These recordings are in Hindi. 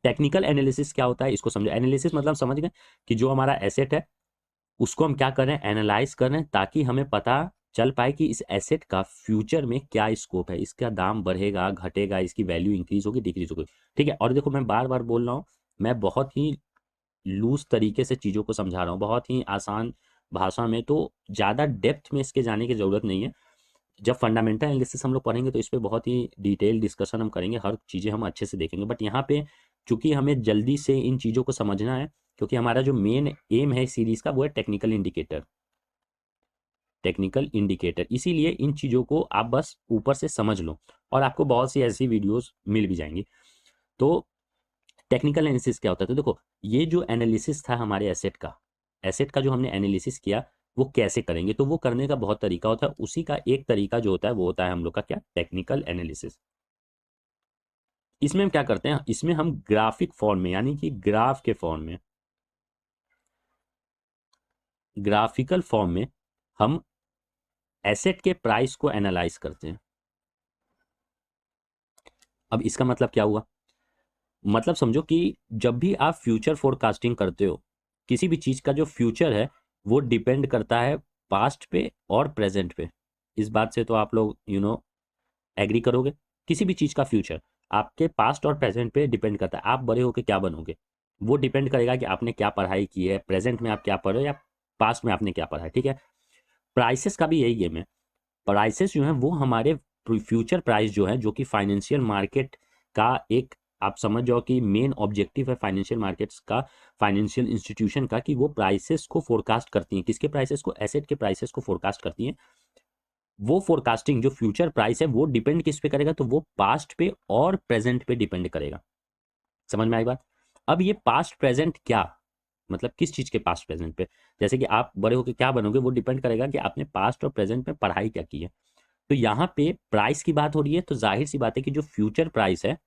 टेक्निकल एनालिसिस क्या होता है इसको समझो। एनालिसिस मतलब समझ गए कि जो हमारा एसेट है उसको हम क्या कर रहे हैं, एनालाइज कर रहे हैं, ताकि हमें पता चल पाए कि इस एसेट का फ्यूचर में क्या स्कोप है, इसका दाम बढ़ेगा घटेगा, इसकी वैल्यू इंक्रीज होगी डिक्रीज होगी। ठीक है। और देखो मैं बार बार बोल रहा हूँ, मैं बहुत ही लूज तरीके से चीज़ों को समझा रहा हूँ, बहुत ही आसान भाषा में, तो ज़्यादा डेप्थ में इसके जाने की ज़रूरत नहीं है। जब फंडामेंटल एनालिसिस हम लोग पढ़ेंगे तो इस पे बहुत ही डिटेल डिस्कशन हम करेंगे, हर चीज़ें हम अच्छे से देखेंगे। बट यहाँ पे चूंकि हमें जल्दी से इन चीज़ों को समझना है, क्योंकि हमारा जो मेन एम है सीरीज का वो है टेक्निकल इंडिकेटर। टेक्निकल इंडिकेटर, इसीलिए इन चीज़ों को आप बस ऊपर से समझ लो और आपको बहुत सी ऐसी वीडियोस मिल भी जाएंगी। तो टेक्निकल एनालिसिस क्या होता है, तो देखो ये जो एनालिसिस था हमारे एसेट का जो हमने एनालिसिस किया वो कैसे करेंगे, तो वो करने का बहुत तरीका होता है। उसी का एक तरीका जो होता है वो होता है हम लोग का क्या, टेक्निकल एनालिसिस। इसमें हम क्या करते हैं, इसमें हम ग्राफिक फॉर्म में यानी कि ग्राफ के फॉर्म में, ग्राफिकल फॉर्म में हम एसेट के प्राइस को एनालाइज करते हैं। अब इसका मतलब क्या हुआ, मतलब समझो कि जब भी आप फ्यूचर फोरकास्टिंग करते हो, किसी भी चीज का जो फ्यूचर है वो डिपेंड करता है पास्ट पे और प्रेजेंट पे। इस बात से तो आप लोग एग्री करोगे। किसी भी चीज का फ्यूचर आपके पास्ट और प्रेजेंट पे डिपेंड करता है। आप बड़े होके क्या बनोगे वो डिपेंड करेगा कि आपने क्या पढ़ाई की है, प्रेजेंट में आप क्या पढ़ रहे हो या पास्ट में आपने क्या पढ़ा है। ठीक है। प्राइसेस का भी यही गेम है। प्राइसेस जो है वो हमारे फ्यूचर प्राइस जो है, जो कि फाइनेंशियल मार्केट का एक, आप समझ जाओ कि मेन ऑब्जेक्टिव है फाइनेंशियल मार्केट्स का, फाइनेंशियल इंस्टीट्यूशन का, कि वो प्राइसेस को फोरकास्ट करती हैं। किसके प्राइसेस को, एसेट के प्राइसेस को फोरकास्ट करती हैं। वो फोरकास्टिंग जो फ्यूचर प्राइस है वो डिपेंड किस पे करेगा, तो वो पास्ट पे और प्रेजेंट पे डिपेंड करेगा। समझ में आई बात। अब ये पास्ट प्रेजेंट क्या, मतलब किस चीज के पास्ट प्रेजेंट पे, जैसे कि आप बड़े होकर क्या बनोगे वो डिपेंड करेगा कि आपने पास्ट और प्रेजेंट में पढ़ाई क्या की है। तो यहाँ पे प्राइस की बात हो रही है, तो जाहिर सी बात है कि जो फ्यूचर प्राइस है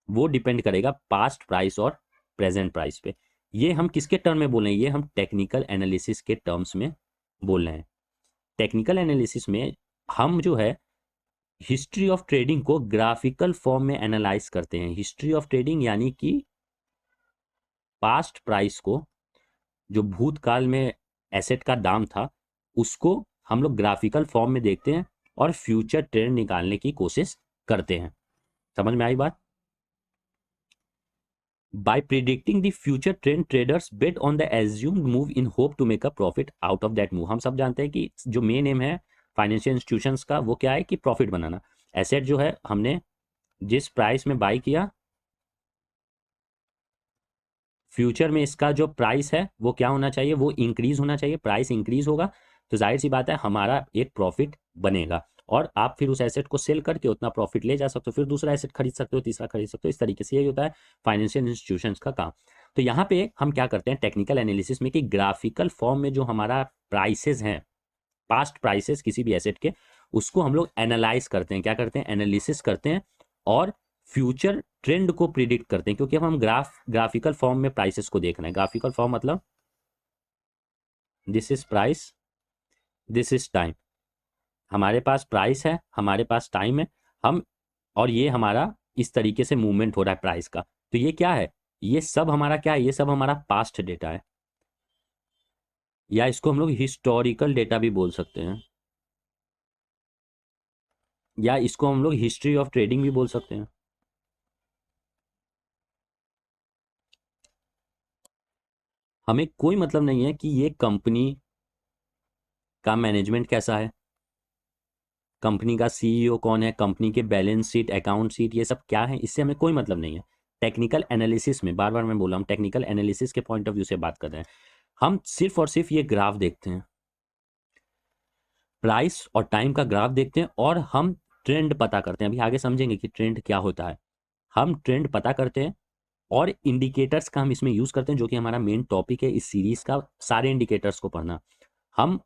वो डिपेंड करेगा पास्ट प्राइस और प्रेजेंट प्राइस पे। ये हम किसके टर्म में बोल रहे हैं, ये हम टेक्निकल एनालिसिस के टर्म्स में बोल रहे हैं। टेक्निकल एनालिसिस में हम जो है हिस्ट्री ऑफ ट्रेडिंग को ग्राफिकल फॉर्म में एनालाइज करते हैं। हिस्ट्री ऑफ ट्रेडिंग यानी कि पास्ट प्राइस को, जो भूतकाल में एसेट का दाम था, उसको हम लोग ग्राफिकल फॉर्म में देखते हैं और फ्यूचर ट्रेंड निकालने की कोशिश करते हैं। समझ में आई बात। By predicting the future trend, traders bet on the assumed move in hope to make a profit out of that move। हम सब जानते हैं कि जो मेन एम है फाइनेंशियल इंस्टीट्यूशंस का वो क्या है कि प्रॉफिट बनाना। एसेट जो है हमने जिस प्राइस में बाई किया, फ्यूचर में इसका जो प्राइस है वो क्या होना चाहिए, वो इंक्रीज होना चाहिए। प्राइस इंक्रीज होगा तो जाहिर सी बात है हमारा एक प्रॉफिट बनेगा, और आप फिर उस एसेट को सेल करके उतना प्रॉफिट ले जा सकते हो, फिर दूसरा एसेट खरीद सकते हो, तीसरा खरीद सकते हो। इस तरीके से यही होता है फाइनेंशियल इंस्टीट्यूशंस का काम। तो यहाँ पे हम क्या करते हैं टेक्निकल एनालिसिस में, कि ग्राफिकल फॉर्म में जो हमारा प्राइसेस हैं, पास्ट प्राइसेस किसी भी एसेट के, उसको हम लोग एनालाइज करते हैं। क्या करते हैं, एनालिसिस करते हैं और फ्यूचर ट्रेंड को प्रिडिक्ट करते हैं। क्योंकि अब हम ग्राफिकल फॉर्म में प्राइसेस को देख रहे हैं। ग्राफिकल फॉर्म मतलब this is price, this is time. हमारे पास प्राइस है, हमारे पास टाइम है, हम, और ये हमारा इस तरीके से मूवमेंट हो रहा है प्राइस का। तो ये क्या है, ये सब हमारा क्या है, ये सब हमारा पास्ट डेटा है, या इसको हम लोग हिस्टोरिकल डेटा भी बोल सकते हैं, या इसको हम लोग हिस्ट्री ऑफ ट्रेडिंग भी बोल सकते हैं। हमें कोई मतलब नहीं है कि ये कंपनी का मैनेजमेंट कैसा है, कंपनी का सीईओ कौन है, कंपनी के बैलेंस शीट, अकाउंट शीट, ये सब क्या है, इससे हमें कोई मतलब नहीं है। टेक्निकल एनालिसिस में, बार बार मैं बोल रहा हूँ, टेक्निकल एनालिसिस के पॉइंट ऑफ व्यू से बात कर रहे हैं। हम सिर्फ और सिर्फ ये ग्राफ देखते हैं, प्राइस और टाइम का ग्राफ देखते हैं, और हम ट्रेंड पता करते हैं। अभी आगे समझेंगे कि ट्रेंड क्या होता है। हम ट्रेंड पता करते हैं और इंडिकेटर्स का हम इसमें यूज करते हैं, जो कि हमारा मेन टॉपिक है इस सीरीज का, सारे इंडिकेटर्स को पढ़ना। हम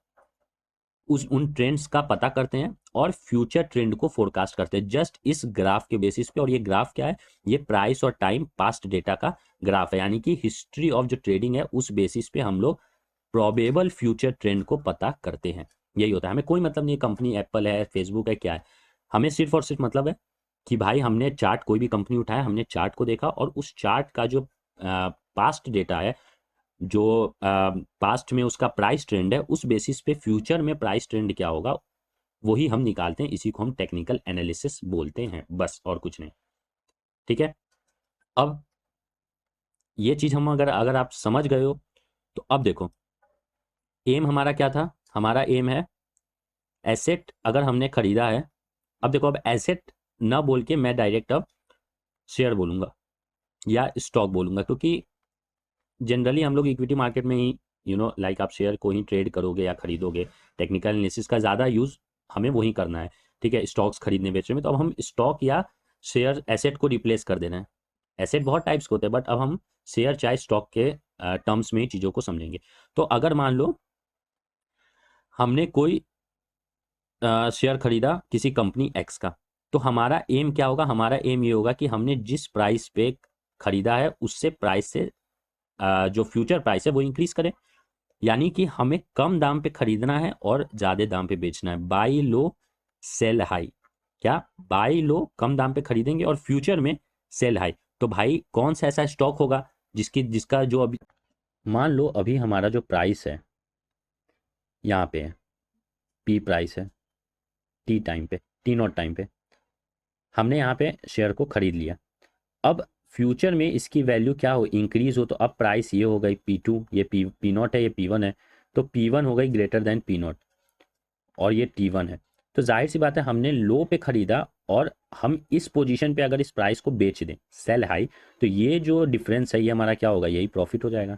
उन ट्रेंड्स का पता करते हैं और फ्यूचर ट्रेंड को फोरकास्ट करते हैं जस्ट इस ग्राफ के बेसिस पे। और ये ग्राफ क्या है, ये प्राइस और टाइम पास्ट डेटा का ग्राफ है, यानी कि हिस्ट्री ऑफ जो ट्रेडिंग है उस बेसिस पे हम लोग प्रोबेबल फ्यूचर ट्रेंड को पता करते हैं। यही होता है। हमें कोई मतलब नहीं, कंपनी एप्पल है, फेसबुक है, क्या है, हमें सिर्फ और सिर्फ मतलब है कि भाई हमने चार्ट, कोई भी कंपनी उठाया, हमने चार्ट को देखा और उस चार्ट का जो पास्ट डेटा है, जो पास्ट में उसका प्राइस ट्रेंड है, उस बेसिस पे फ्यूचर में प्राइस ट्रेंड क्या होगा वही हम निकालते हैं। इसी को हम टेक्निकल एनालिसिस बोलते हैं, बस और कुछ नहीं। ठीक है, अब ये चीज हम अगर अगर आप समझ गए हो तो अब देखो, एम हमारा क्या था, हमारा एम है एसेट अगर हमने खरीदा है। अब देखो, अब एसेट ना बोल के मैं डायरेक्ट अब शेयर बोलूंगा या स्टॉक बोलूंगा, क्योंकि जनरली हम लोग इक्विटी मार्केट में ही लाइक आप शेयर को ही ट्रेड करोगे या खरीदोगे। टेक्निकल एनालिसिस का ज़्यादा यूज़ हमें वही करना है। ठीक है, स्टॉक्स खरीदने बेचने में तो अब हम स्टॉक या शेयर एसेट को रिप्लेस कर देना है। एसेट बहुत टाइप्स के होते हैं, बट अब हम शेयर चाहे स्टॉक के टर्म्स में ही चीज़ों को समझेंगे। तो अगर मान लो हमने कोई शेयर खरीदा किसी कंपनी एक्स का, तो हमारा एम क्या होगा, हमारा एम ये होगा कि हमने जिस प्राइस पे खरीदा है उससे प्राइस से जो फ्यूचर प्राइस है वो इंक्रीज करें। यानी कि हमें कम दाम पे खरीदना है और ज्यादा दाम पे बेचना है। Buy low sell high. क्या, बाई लो कम दाम पे खरीदेंगे और फ्यूचर में सेल हाई। तो भाई कौन सा ऐसा स्टॉक होगा जिसका जो अभी, मान लो अभी हमारा जो प्राइस है यहाँ पे है, पी प्राइस है, टी टाइम पे, टी नॉट टाइम पे हमने यहाँ पे शेयर को खरीद लिया। अब फ्यूचर में इसकी वैल्यू क्या हो, इंक्रीज हो, तो अब प्राइस ये हो गई P2, ये पी नॉट है, ये P1 है, तो P1 हो गई ग्रेटर देन पी नॉट और ये T1 है। तो जाहिर सी बात है हमने लो पे खरीदा और हम इस पोजीशन पे अगर इस प्राइस को बेच दें सेल हाई, तो ये जो डिफरेंस है ये हमारा क्या होगा, यही प्रॉफिट हो जाएगा।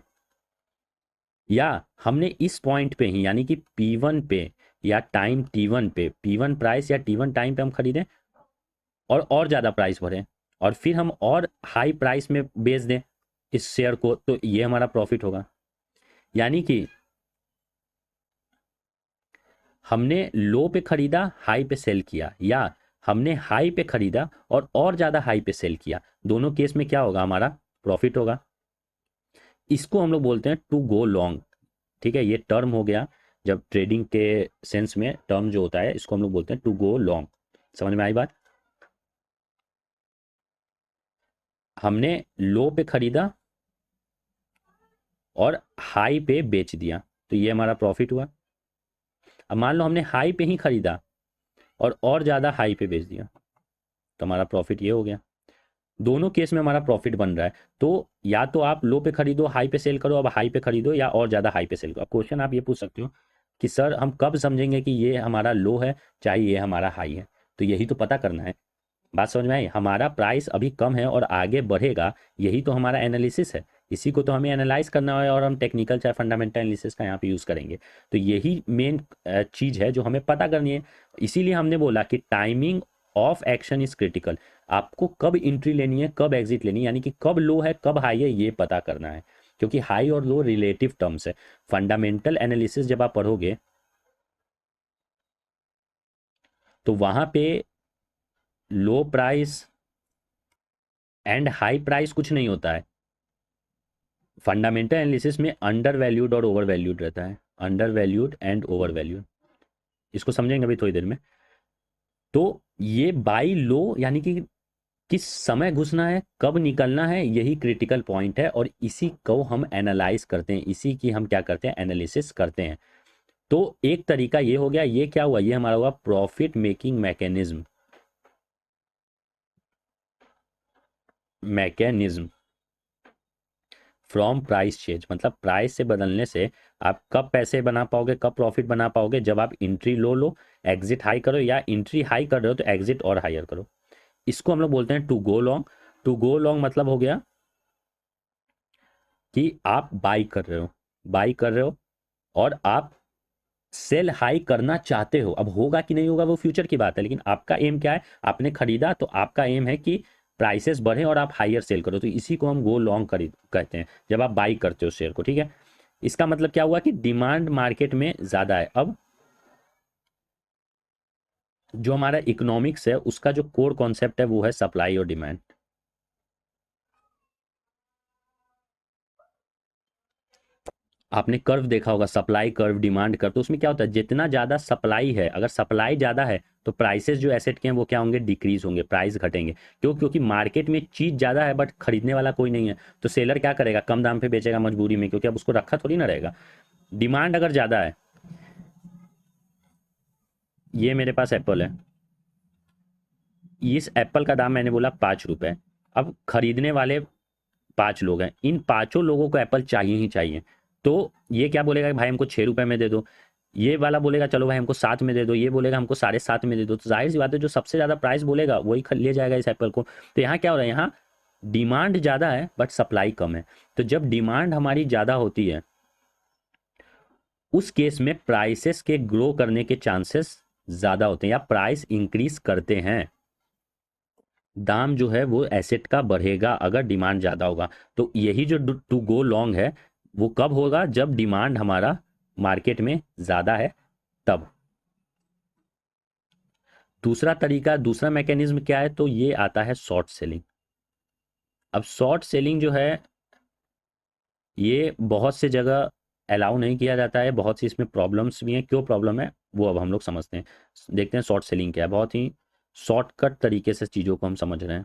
या हमने इस पॉइंट पे ही यानी कि P1 पे या टाइम T1 पे, P1 प्राइस या T1 टाइम पे हम खरीदें और ज़्यादा प्राइस भरें और फिर हम और हाई प्राइस में बेच दें इस शेयर को, तो ये हमारा प्रॉफिट होगा। यानी कि हमने लो पे खरीदा, हाई पे सेल किया, या हमने हाई पे खरीदा और ज़्यादा हाई पे सेल किया, दोनों केस में क्या होगा, हमारा प्रॉफिट होगा। इसको हम लोग बोलते हैं टू गो लॉन्ग। ठीक है, ये टर्म हो गया, जब ट्रेडिंग के सेंस में टर्म जो होता है इसको हम लोग बोलते हैं टू गो लॉन्ग। समझ में आई बात। हमने लो पे खरीदा और हाई पे बेच दिया, तो ये हमारा प्रॉफिट हुआ। अब मान लो हमने हाई पे ही खरीदा और ज़्यादा हाई पे बेच दिया, तो हमारा प्रॉफिट ये हो गया। दोनों केस में हमारा प्रॉफिट बन रहा है। तो या तो आप लो पे खरीदो हाई पे सेल करो, अब हाई पे खरीदो या और ज़्यादा हाई पे सेल करो। अब क्वेश्चन आप ये पूछ सकते हो कि सर हम कब समझेंगे कि ये हमारा लो है चाहे ये हमारा हाई है, तो यही तो पता करना है। बात समझ में आई, हमारा प्राइस अभी कम है और आगे बढ़ेगा, यही तो हमारा एनालिसिस है। इसी को तो हमें एनालाइज करना है और हम टेक्निकल चाहे फंडामेंटल एनालिसिस का यहाँ पे यूज़ करेंगे। तो यही मेन चीज़ है जो हमें पता करनी है। इसीलिए हमने बोला कि timing of action is critical. आपको कब एंट्री लेनी है, कब एग्जिट लेनी है, यानी कि कब लो है कब हाई है, ये पता करना है। क्योंकि हाई और लो रिलेटिव टर्म्स है। फंडामेंटल एनालिसिस जब आप पढ़ोगे तो वहां पे लो प्राइस एंड हाई प्राइस कुछ नहीं होता है। फंडामेंटल एनालिसिस में अंडर वैल्यूड और ओवर वैल्यूड रहता है, under valued and over valued. इसको समझेंगे अभी थोड़ी देर में। तो ये बाई लो यानी कि किस समय घुसना है कब निकलना है, यही क्रिटिकल पॉइंट है और इसी को हम एनालाइज करते हैं, इसी की हम क्या करते हैं, एनालिसिस करते हैं। तो एक तरीका ये हो गया, ये क्या हुआ, ये हमारा हुआ profit making mechanism. Mechanism from price change, मतलब प्राइस से बदलने से आप कब पैसे बना पाओगे, कब प्रॉफिट बना पाओगे, जब आप एंट्री लो लो, एग्जिट हाई करो, या एंट्री हाई कर रहे हो तो एग्जिट और हायर करो। इसको हम लोग बोलते हैं to go long. To go long मतलब हो गया कि आप बाई कर रहे हो, बाई कर रहे हो और आप सेल हाई करना चाहते हो। अब होगा कि नहीं होगा वो फ्यूचर की बात है, लेकिन आपका एम क्या है, आपने खरीदा तो आपका एम है कि प्राइसेस बढ़े और आप हायर सेल करो, तो इसी को हम गो लॉन्ग खरीद कहते हैं जब आप बाई करते हो शेयर को। ठीक है, इसका मतलब क्या हुआ कि डिमांड मार्केट में ज्यादा है। अब जो हमारा इकोनॉमिक्स है उसका जो कोर कॉन्सेप्ट है वो है सप्लाई और डिमांड। आपने कर्व देखा होगा, सप्लाई कर्व, डिमांड कर्व, तो उसमें क्या होता है, जितना ज़्यादा सप्लाई है, अगर सप्लाई ज़्यादा है तो प्राइसेस जो एसेट के हैं वो क्या होंगे, डिक्रीज होंगे, प्राइस घटेंगे। क्यों? क्योंकि मार्केट में चीज़ ज़्यादा है बट खरीदने वाला कोई नहीं है, तो सेलर क्या करेगा, कम दाम पे बेचेगा मजबूरी में, क्योंकि अब उसको रखा थोड़ी ना रहेगा। डिमांड अगर ज़्यादा है, ये मेरे पास एप्पल है, इस एप्पल का दाम मैंने बोला 5 रुपये, अब खरीदने वाले 5 लोग हैं, इन 5 लोगों को एप्पल चाहिए ही चाहिए। तो ये क्या बोलेगा कि भाई हमको 6 रुपये में दे दो, ये वाला बोलेगा चलो भाई हमको 7 में दे दो, ये बोलेगा हमको 7.5 में दे दो, तो जाहिर सी बात है जो सबसे ज़्यादा प्राइस बोलेगा वही ले जाएगा इस एप्पल को। तो यहाँ क्या हो रहा है, यहाँ डिमांड ज़्यादा है बट सप्लाई कम है। तो जब डिमांड हमारी ज़्यादा होती है उस केस में प्राइसेस के ग्रो करने के चांसेस ज़्यादा होते हैं, या प्राइस इंक्रीज करते हैं, दाम जो है वो एसेट का बढ़ेगा अगर डिमांड ज़्यादा होगा। तो यही जो टू गो लॉन्ग है वो कब होगा, जब डिमांड हमारा मार्केट में ज़्यादा है तब। दूसरा तरीका, दूसरा मैकेनिज्म क्या है, तो ये आता है शॉर्ट सेलिंग। अब शॉर्ट सेलिंग जो है ये बहुत से जगह अलाउ नहीं किया जाता है, बहुत सी इसमें प्रॉब्लम्स भी हैं। क्यों प्रॉब्लम है वो अब हम लोग समझते हैं, देखते हैं शॉर्ट सेलिंग क्या है। बहुत ही शॉर्टकट तरीके से चीज़ों को हम समझ रहे हैं।